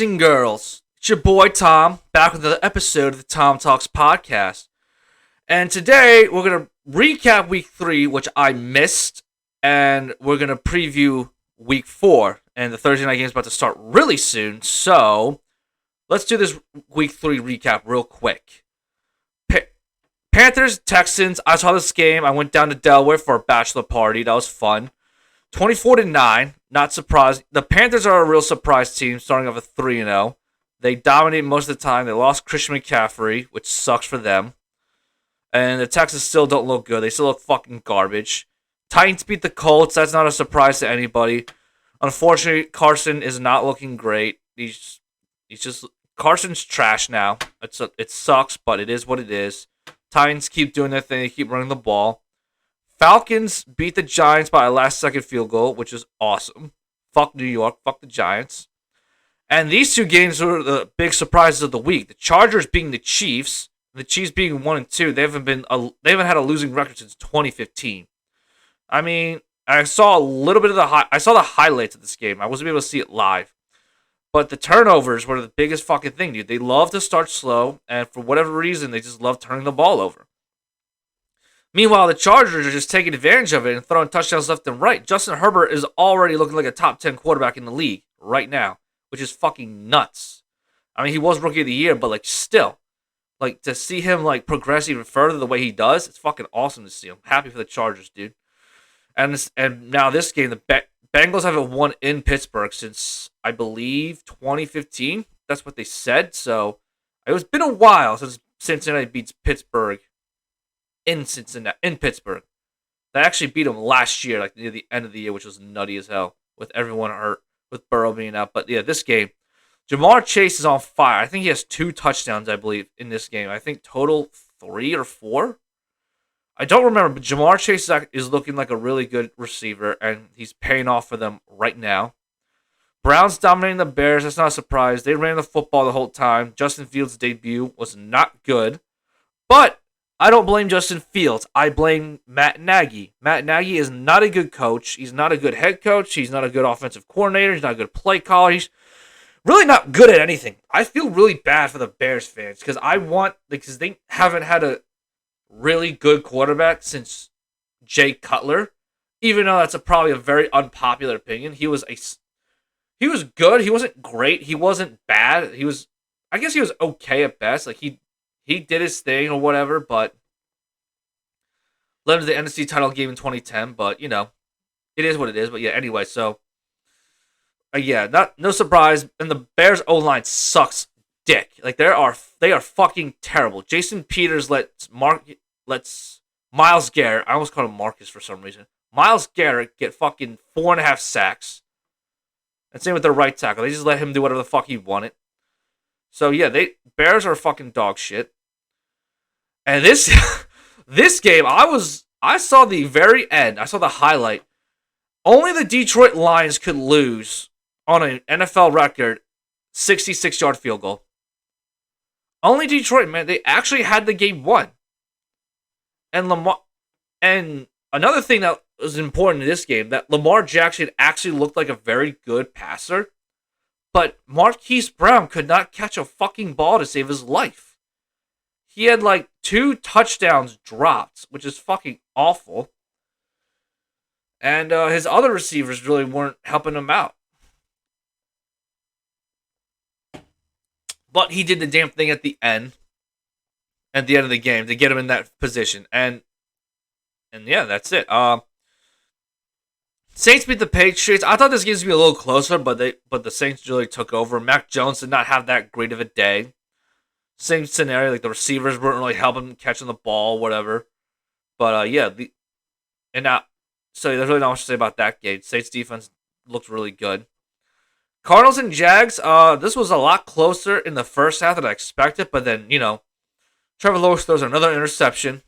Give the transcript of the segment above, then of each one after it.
and girls, it's your boy Tom, back with another episode of the TomTalks Podcast. And today, we're going to recap Week 3, which I missed, and we're going to preview Week 4. And the Thursday night game is about to start really soon, so let's do this Week 3 recap real quick. Panthers, Texans, I saw this game. I went down to Delaware for a bachelor party. That was fun. 24-9, not surprised. The Panthers are a real surprise team, starting off with 3-0. They dominate most of the time. They lost Christian McCaffrey, which sucks for them. And the Texans still don't look good. They still look fucking garbage. Titans beat the Colts. That's not a surprise to anybody. Unfortunately, Carson is not looking great. He's just Carson's trash now. It sucks, but it is what it is. Titans keep doing their thing. They keep running the ball. Falcons beat the Giants by a last-second field goal, which is awesome. Fuck New York. Fuck the Giants. And these two games were the big surprises of the week. The Chargers beating the Chiefs. The Chiefs being 1-2. They haven't had a losing record since 2015. I mean, I saw a little bit of I saw the highlights of this game. I wasn't able to see it live. But the turnovers were the biggest fucking thing, dude. They love to start slow, and for whatever reason, they just love turning the ball over. Meanwhile, the Chargers are just taking advantage of it and throwing touchdowns left and right. Justin Herbert is already looking like a top 10 quarterback in the league right now, which is fucking nuts. I mean, he was Rookie of the Year, but, still. To see him, progress even further the way he does, it's fucking awesome to see. I'm happy for the Chargers, dude. And now this game, the Bengals haven't won in Pittsburgh since, I believe, 2015. That's what they said. So it's been a while since Cincinnati beats Pittsburgh in Pittsburgh. They actually beat them last year, near the end of the year, which was nutty as hell, with everyone hurt, with Burrow being out. But yeah, this game, Jamar Chase is on fire. I think he has 2 touchdowns, I believe, in this game. I think total 3 or 4. I don't remember, but Jamar Chase is looking like a really good receiver, and he's paying off for them right now. Browns dominating the Bears. That's not a surprise. They ran the football the whole time. Justin Fields' debut was not good. But I don't blame Justin Fields. I blame Matt Nagy. Matt Nagy is not a good coach. He's not a good head coach. He's not a good offensive coordinator. He's not a good play caller. He's really not good at anything. I feel really bad for the Bears fans because they haven't had a really good quarterback since Jay Cutler, even though that's probably a very unpopular opinion. He was good. He wasn't great. He wasn't bad. I guess he was okay at best. He did his thing or whatever, but led him to the NFC title game in 2010. But it is what it is. But yeah, anyway, so no surprise. And the Bears O-line sucks dick. They are fucking terrible. Jason Peters lets Myles Garrett, I almost called him Marcus for some reason, Myles Garrett get fucking 4.5 sacks. And same with their right tackle. They just let him do whatever the fuck he wanted. So yeah, Bears are fucking dog shit. And this this game, I saw the very end. I saw the highlight. Only the Detroit Lions could lose on an NFL record 66-yard field goal. Only Detroit, man. They actually had the game won. And another thing that was important in this game, that Lamar Jackson actually looked like a very good passer, but Marquise Brown could not catch a fucking ball to save his life. He had 2 touchdowns dropped, which is fucking awful. And his other receivers really weren't helping him out. But he did the damn thing at the end of the game to get him in that position. And yeah, that's it. Saints beat the Patriots. I thought this game was going to be a little closer, but the Saints really took over. Mac Jones did not have that great of a day. Same scenario, the receivers weren't really helping catching the ball, whatever. But so there's really not much to say about that game. Saints defense looked really good. Cardinals and Jags, this was a lot closer in the first half than I expected, but then, Trevor Lawrence throws another interception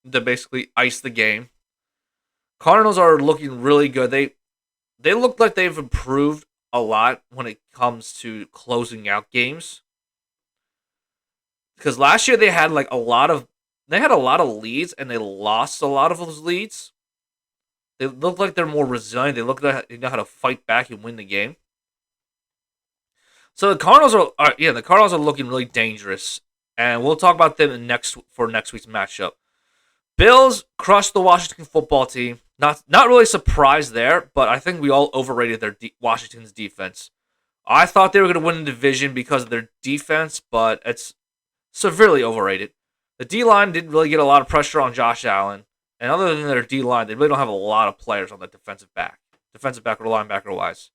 to basically ice the game. Cardinals are looking really good. They look like they've improved a lot when it comes to closing out games. Because last year they had a lot of leads and they lost a lot of those leads. They look like they're more resilient. They look like they know how to fight back and win the game. So the Cardinals the Cardinals are looking really dangerous, and we'll talk about them next week's matchup. Bills crushed the Washington football team. Not really surprised there, but I think we all overrated Washington's defense. I thought they were going to win the division because of their defense, but it's severely overrated. The D-line didn't really get a lot of pressure on Josh Allen, and other than their D-line, they really don't have a lot of players on that defensive back or linebacker-wise.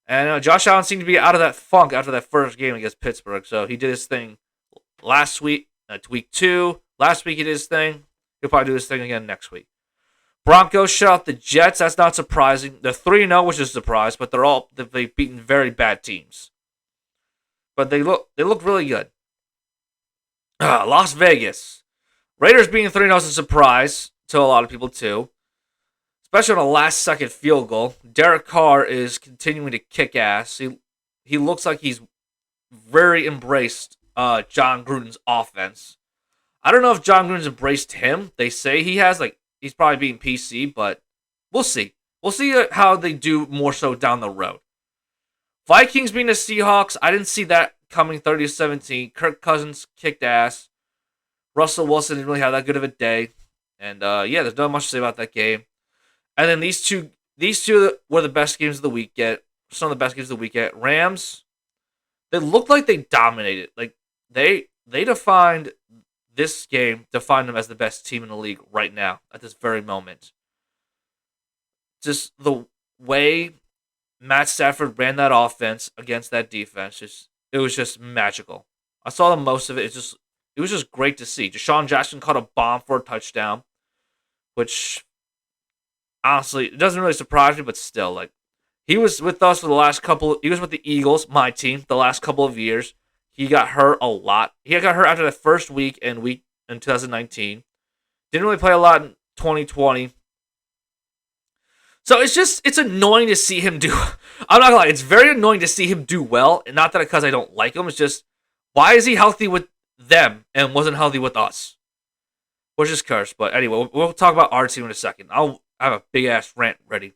And Josh Allen seemed to be out of that funk after that first game against Pittsburgh, so he did his thing last week. That's week 2. Last week he did his thing. He'll probably do his thing again next week. Broncos shut out the Jets. That's not surprising. They're 3-0, which is a surprise, but they've beaten very bad teams. But they look really good. Las Vegas. Raiders being 3-0 is a surprise to a lot of people too. Especially on a last-second field goal. Derek Carr is continuing to kick ass. He looks like he's very embraced John Gruden's offense. I don't know if John Gruden's embraced him. They say he has. He's probably being PC, but we'll see. We'll see how they do more so down the road. Vikings being the Seahawks. I didn't see that coming 30-17. Kirk Cousins kicked ass. Russell Wilson didn't really have that good of a day. And there's not much to say about that game. And then these two were the best games of the week. Some of the best games of the weekend. Rams, they looked like they dominated. Like they defined this game, defined them as the best team in the league right now at this very moment. Just the way Matt Stafford ran that offense against that defense, it was just magical. I saw the most of it. It was just great to see. Deshaun Jackson caught a bomb for a touchdown, which honestly, it doesn't really surprise me, but still, he was with us for the last couple. He was with the Eagles, my team, the last couple of years. He got hurt a lot. He got hurt after the first week in 2019. Didn't really play a lot in 2020. So it's annoying to see him do. I'm not gonna lie, it's very annoying to see him do well, and not that because I don't like him. It's just, why is he healthy with them and wasn't healthy with us? Which is cursed. But anyway, we'll talk about our team in a second. I'll have a big ass rant ready.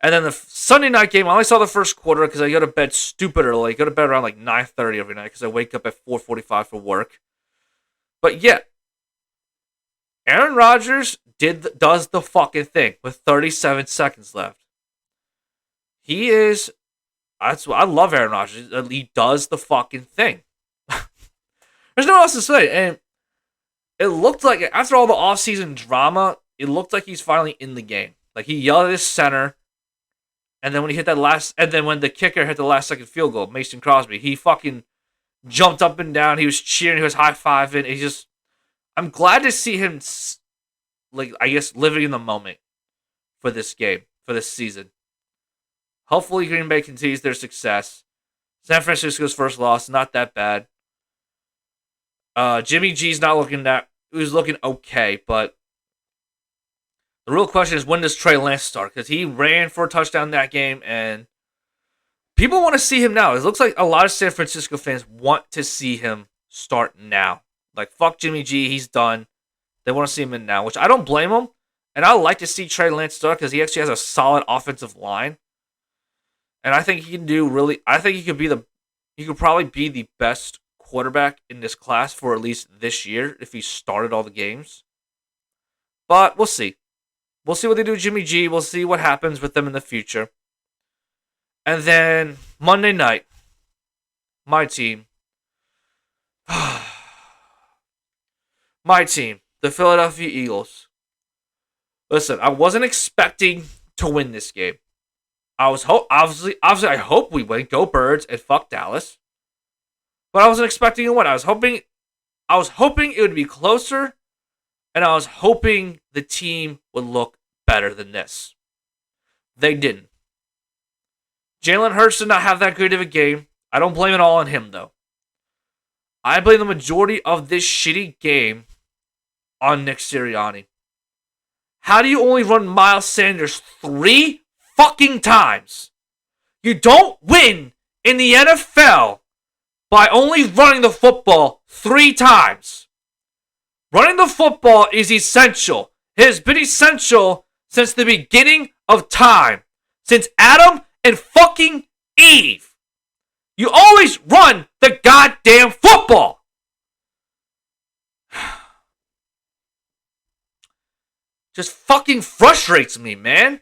And then the Sunday night game, I only saw the first quarter because I go to bed stupid early. I go to bed around 9:30 every night because I wake up at 4:45 for work. But yeah, Aaron Rodgers does the fucking thing with 37 seconds left. I love Aaron Rodgers. He does the fucking thing. There's no else to say. And it looked like, after all the offseason drama, it looked like he's finally in the game. He yelled at his center. And then when when the kicker hit the last second field goal, Mason Crosby, he fucking jumped up and down. He was cheering. He was high-fiving. I'm glad to see him, living in the moment for this game, for this season. Hopefully Green Bay continues their success. San Francisco's first loss, not that bad. Jimmy G's not looking that. He was looking okay, but the real question is, when does Trey Lance start? Because he ran for a touchdown that game, and people want to see him now. It looks like a lot of San Francisco fans want to see him start now. Fuck Jimmy G, he's done. They want to see him in now, which I don't blame him. And I like to see Trey Lance start because he actually has a solid offensive line. And I think he can he could probably be the best quarterback in this class for at least this year if he started all the games. But we'll see. We'll see what they do with Jimmy G. We'll see what happens with them in the future. And then Monday night, my team, the Philadelphia Eagles. Listen, I wasn't expecting to win this game. Obviously, I hope we win. Go Birds and fuck Dallas. But I wasn't expecting to win. I was hoping it would be closer. And I was hoping the team would look better than this. They didn't. Jalen Hurts did not have that great of a game. I don't blame it all on him, though. I blame the majority of this shitty game on Nick Sirianni. How do you only run Miles Sanders 3 fucking times? You don't win in the NFL by only running the football 3 times. Running the football is essential. It has been essential since the beginning of time. Since Adam and fucking Eve. You always run the goddamn football. Just fucking frustrates me, man.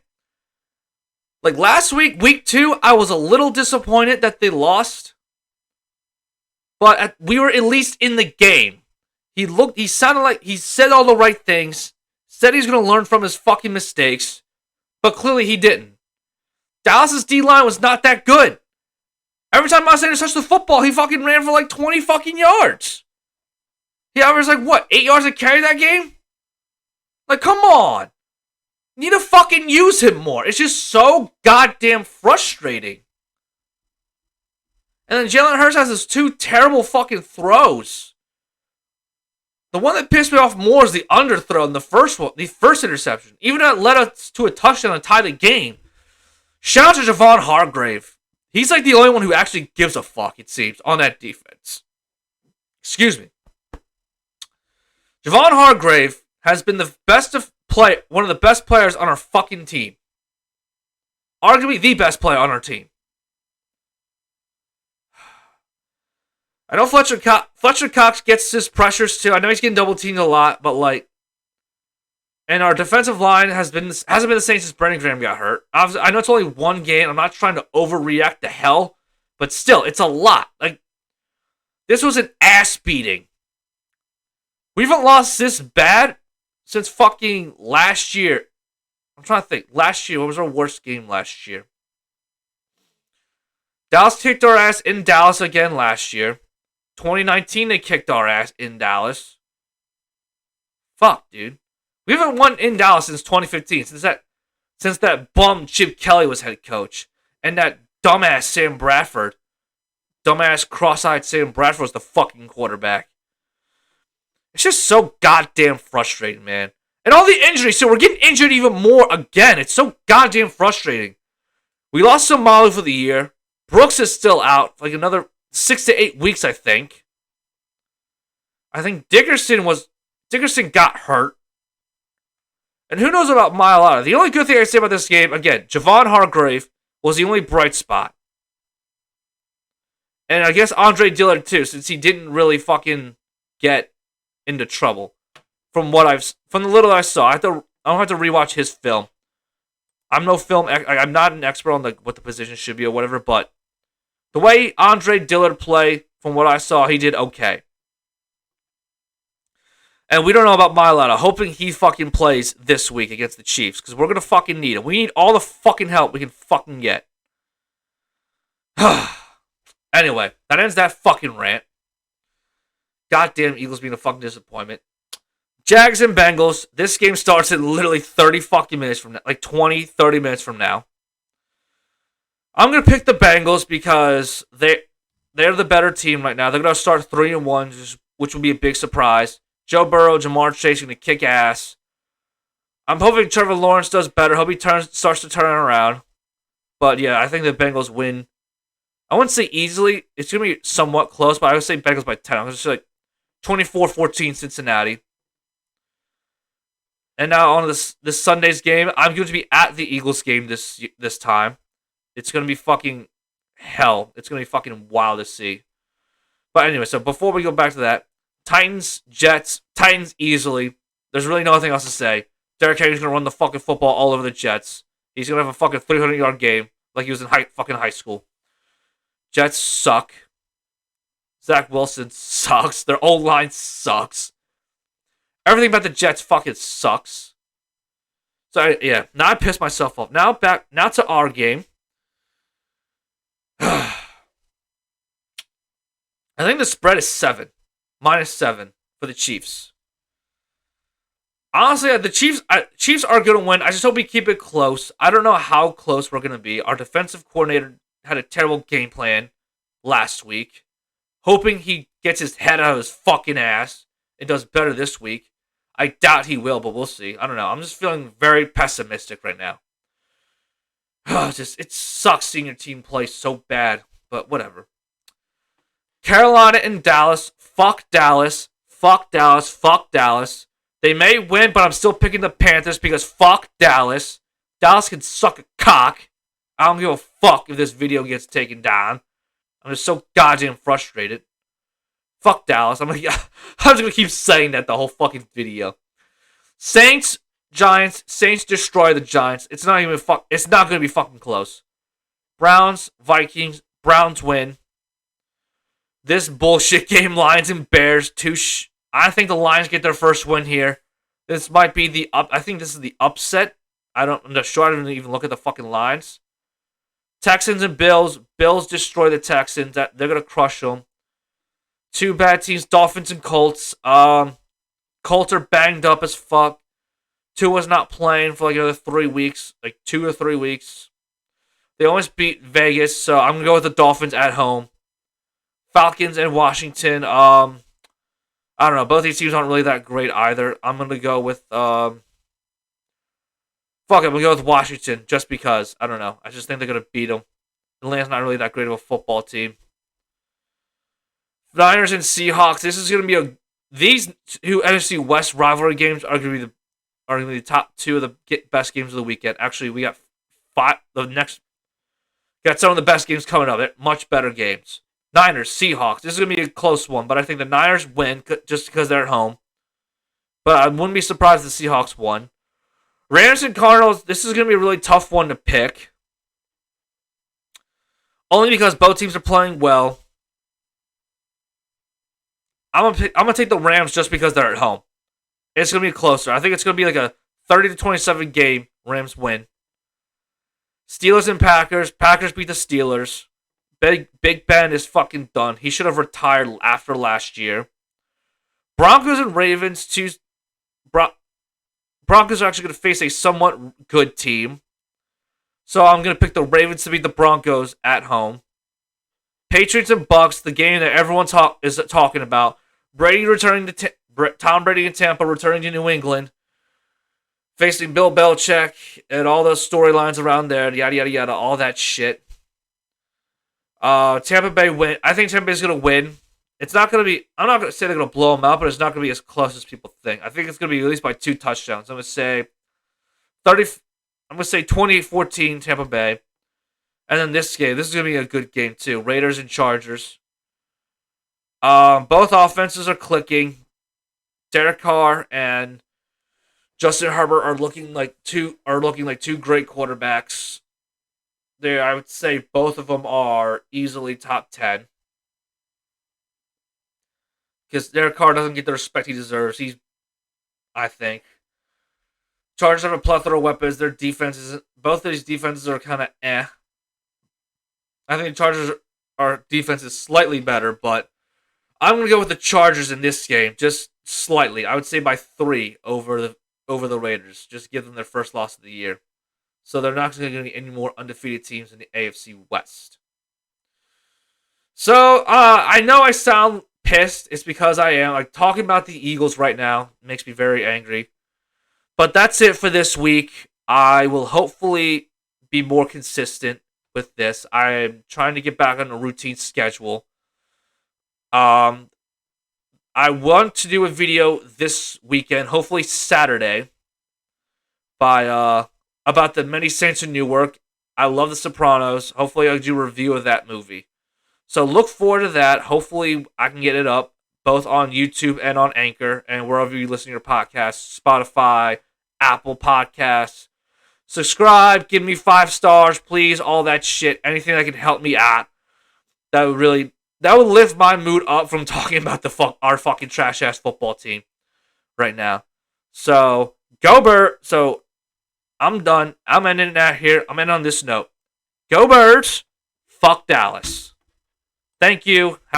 Like last week, week 2, I was a little disappointed that they lost. But we were at least in the game. He sounded like he said all the right things. Said he's going to learn from his fucking mistakes. But clearly he didn't. Dallas's D-line was not that good. Every time Miles Sanders touched the football, he fucking ran for like 20 fucking yards. He averaged like, what, 8 yards a carry that game? Like, come on. You need to fucking use him more. It's just so goddamn frustrating. And then Jalen Hurts has his 2 terrible fucking throws. The one that pissed me off more is the underthrow in the first one, the first interception. Even though it led us to a touchdown and tie the game. Shout out to Javon Hargrave. He's like the only one who actually gives a fuck, it seems, on that defense. Excuse me. Javon Hargrave has been one of the best players on our fucking team. Arguably the best player on our team. I know Fletcher Cox gets his pressures too. I know he's getting double teamed a lot, but like, and our defensive line hasn't been the same since Brandon Graham got hurt. I know it's only one game. I'm not trying to overreact to hell, but still, it's a lot. Like, this was an ass beating. We haven't lost this bad since fucking last year. I'm trying to think. Last year, what was our worst game last year? Dallas kicked our ass in Dallas again last year. 2019, they kicked our ass in Dallas. Fuck, dude. We haven't won in Dallas since 2015. Since that bum Chip Kelly was head coach. And that dumbass Sam Bradford. Dumbass cross-eyed Sam Bradford was the fucking quarterback. It's just so goddamn frustrating, man. And all the injuries, so we're getting injured even more again. It's so goddamn frustrating. We lost Somali for the year. Brooks is still out for like another 6 to 8 weeks, I think. I think Dickerson got hurt. And who knows about Mailata? The only good thing I say about this game, again, Javon Hargrave was the only bright spot. And I guess Andre Dillard too, since he didn't really fucking get into trouble. From the little I saw, I don't have to rewatch his film. I'm not an expert on what the position should be or whatever, but the way Andre Dillard played, from what I saw, he did okay. And we don't know about Mailata, hoping he fucking plays this week against the Chiefs, because we're going to fucking need it. We need all the fucking help we can fucking get. Anyway, that ends that fucking rant. Goddamn Eagles being a fucking disappointment. Jags and Bengals. This game starts in literally 30 fucking minutes from now. Like 20, 30 minutes from now. I'm going to pick the Bengals because they're the better team right now. They're going to start 3-1, which will be a big surprise. Joe Burrow, Jamar Chase going to kick ass. I'm hoping Trevor Lawrence does better. Hope he starts to turn around. But yeah, I think the Bengals win. I wouldn't say easily. It's going to be somewhat close, but I would say Bengals by 10. I'm going to say like 24-14 Cincinnati. And now on this Sunday's game, I'm going to be at the Eagles game this time. It's going to be fucking hell. It's going to be fucking wild to see. But anyway, so before we go back to that, Titans, Jets, Titans easily. There's really nothing else to say. Derrick Henry's going to run the fucking football all over the Jets. He's going to have a fucking 300-yard game like he was in fucking high school. Jets suck. Zach Wilson sucks. Their O-line sucks. Everything about the Jets fucking sucks. So, yeah. Now I pissed myself off. Now to our game. I think the spread is 7. -7 for the Chiefs. Honestly, the Chiefs are going to win. I just hope we keep it close. I don't know how close we're going to be. Our defensive coordinator had a terrible game plan last week. Hoping he gets his head out of his fucking ass and does better this week. I doubt he will, but we'll see. I don't know. I'm just feeling very pessimistic right now. It sucks seeing your team play so bad, but whatever. Carolina and Dallas. Fuck Dallas. Fuck Dallas. Fuck Dallas. They may win, but I'm still picking the Panthers because fuck Dallas. Dallas can suck a cock. I don't give a fuck if this video gets taken down. I'm just so goddamn frustrated. Fuck Dallas. I'm just gonna keep saying that the whole fucking video. Saints, Giants. Saints destroy the Giants. It's not gonna be fucking close. Browns, Vikings. Browns win. This bullshit game, Lions and Bears. I think the Lions get their first win here. This might be I think this is the upset. I'm not sure. I didn't even look at the fucking lines. Texans and Bills. Bills destroy the Texans. They're gonna crush them. Two bad teams, Dolphins and Colts. Colts are banged up as fuck. Tua's not playing for like another 3 weeks, like 2 or 3 weeks. They almost beat Vegas, so I'm gonna go with the Dolphins at home. Falcons and Washington. I don't know. Both these teams aren't really that great either. I'm gonna go with I'm gonna go with Washington just because. I don't know. I just think they're gonna beat them. Atlanta's not really that great of a football team. Niners and Seahawks. This is gonna be these two NFC West rivalry games are gonna be the top 2 of the best games of the weekend. Actually, we got got some of the best games coming up. They're much better games. Niners, Seahawks. This is gonna be a close one, but I think the Niners win just because they're at home. But I wouldn't be surprised if the Seahawks won. Rams and Cardinals. This is gonna be a really tough one to pick, only because both teams are playing well. I'm gonna take the Rams just because they're at home. It's gonna be closer. I think it's gonna be like a 30-27 game. Rams win. Steelers and Packers. Packers beat the Steelers. Big Ben is fucking done. He should have retired after last year. Broncos and Ravens. Broncos are actually gonna face a somewhat good team, so I'm gonna pick the Ravens to beat the Broncos at home. Patriots and Bucks. The game that everyone is talking about. Brady returning to Tom Brady in Tampa, returning to New England, facing Bill Belichick and all those storylines around there, yada yada yada, all that shit. Tampa Bay win. I think Tampa Bay's gonna win. It's not gonna be. I'm not gonna say they're gonna blow them out, but it's not gonna be as close as people think. I think it's gonna be at least by 2 touchdowns. I'm gonna say 30. I'm gonna say 28-14 Tampa Bay, and then this game. This is gonna be a good game too. Raiders and Chargers. Both offenses are clicking. Derek Carr and Justin Herbert are looking like two great quarterbacks. I would say both of them are easily top 10. Because Derek Carr doesn't get the respect he deserves. I think. Chargers have a plethora of weapons. Their defenses, both of these defenses are kind of eh. I think the Chargers, our defense is slightly better, but I'm going to go with the Chargers in this game, just slightly. I would say by 3 over the Raiders. Just give them their first loss of the year. So they're not going to get any more undefeated teams in the AFC West. So I know I sound pissed. It's because I am. Like, talking about the Eagles right now makes me very angry. But that's it for this week. I will hopefully be more consistent with this. I'm trying to get back on a routine schedule. I want to do a video this weekend, hopefully Saturday, about the Many Saints in Newark. I love The Sopranos. Hopefully I'll do a review of that movie. So look forward to that. Hopefully I can get it up both on YouTube and on Anchor and wherever you listen to your podcasts, Spotify, Apple Podcasts. Subscribe, give me 5 stars, please, all that shit. Anything that can help me out. That would lift my mood up from talking about our fucking trash ass football team right now. So go Birds. So I'm done. I'm ending that here. I'm ending on this note. Go Birds. Fuck Dallas. Thank you.